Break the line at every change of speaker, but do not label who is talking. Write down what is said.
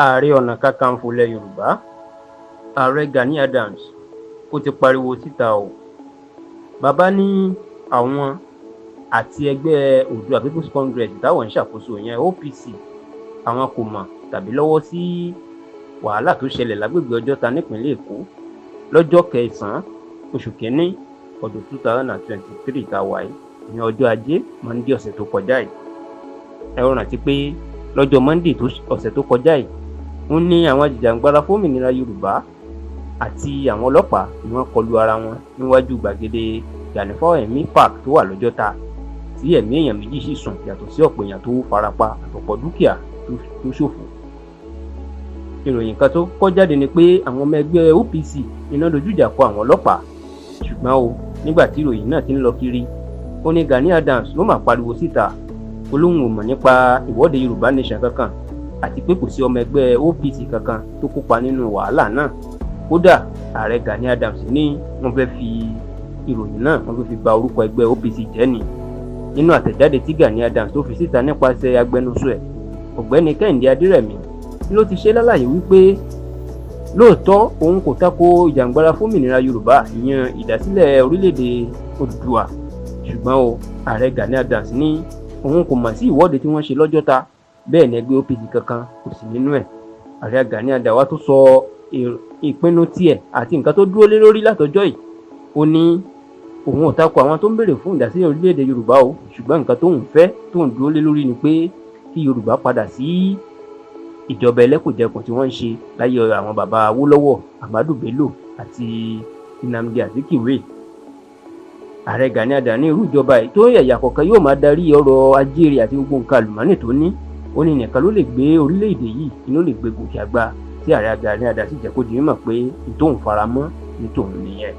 Ààrẹ Ọ̀nà Kakanfò ilẹ̀ Yorùbá Ààrẹ Gani Adams ó ti pariwo síta o. Bàbá ní àwọn àti ẹgbẹ́ Oòduà People's Congress táwọn ń ṣàkóso yẹn OPC àwọn kò mọ̀ tàbí lọ́wọ́ sí wàhálà tó ṣẹlẹ̀ lágbègbè Ọjọ́ta nípínlẹ̀ Èkó lọ́jọ́ 9 oṣù kínní ọdún 2023 tá a wà yìí ní ọjọ́ Ajé Monday ọ̀sẹ̀ tó kọjá yìí. Ẹ rántí pé lọ́jọ́ Monday ọ̀sẹ̀ tó kọjá yìí wọ́n ní àwọn ajìjàǹgbara fómìnira Yorùbá àti àwọn ọlọ́pàá ni wọ́n kọlu ara wọn níwájú gbàgede Gani Park tó wà lọ́jọ́ta tí ẹ̀mí èèyàn méjì sì sùn yàtọ̀ sí ọ̀pọ̀ èèyàn tó farapa àtọ̀pọ̀ dúkìá tó ṣòfò. Ìròyìn kan tó kọ́ jáde ni pé àwọn ọmọ ẹgbẹ́ OPC iná dojú ìjà kọ àwọn ọlọ́pàá, ṣùgbọ́n o nígbà tí ìròyìn náà ti ń lọ kiri ó ní Gani Adams ló máa pariwo síta olóhùn ò mọ̀ nípa ìwọ́de Yoruba Nation kankan àti pé kò sí ọmọ ẹgbẹ́ OPC kankan tó kópa nínú wàhálà náà. Kódà ààrẹ Gani Adams ní wọ́n fẹ́ fi ìròyìn náà wọ́n fẹ́ fi ba orúkọ ẹgbẹ́ OPC jẹ́ ni. Nínú àtẹ̀jáde tí Gani Adams tó fi síta nípasẹ̀ agbẹnusọ ẹ̀ ọ̀gbẹ́ni Kẹ́hìndé Adérẹ̀mí ló ti ṣe lálàyé wípé lóòótọ́ òun kò tako ìjàǹgbara fómìnira Yorùbá ìyẹn ìdásílẹ̀ orílẹ̀-èdè Oòduà, ṣùgbọ́n o ààrẹ Gani Adams ní òun kò mọ̀ sí ìwọ́de tí wọ́n ṣe lọ́jọ́ta, bẹ́ẹ̀ ni ẹgbẹ́ OPC kankan kò sí nínú ẹ̀. Ààrẹ Gani Adams wá tó sọ ìpinnu tiẹ̀ àti nǹkan tó dúró lé lórí látọjọ́ yìí. Ó ní òun ò tako àwọn tó ń béèrè fún ìdásílẹ̀ orílẹ̀-èdè Yorùbá o, ṣùgbọ́n nǹkan tóun fẹ́ tóun dúró lé lórí ni pé kí Yorùbá padà sí ìjọba ẹlẹ́kùnjẹkùn tí wọ́n ń ṣe láyé àwọn bàbá Awólọ́wọ̀, Ahmadu Bello àti Nnamdi Azikiwe. Ààrẹ Gani Adams ní irú ìjọba yìí tó ẹ̀yà kọ̀ọ̀kan yóò máa darí ọrọ̀ ajé rẹ̀ àti gbogbo nǹkan àlùmọ́ọ́nì tó ní. Ó ní nìkan ló lè gbé orílẹ̀-èdè yìí ló lè gbé gòkè àgbà tí ààrẹ Gani Adams sì jẹ́ kó di mímọ̀ pé ìtòhùn faramọ́ ní tòun nìyẹn.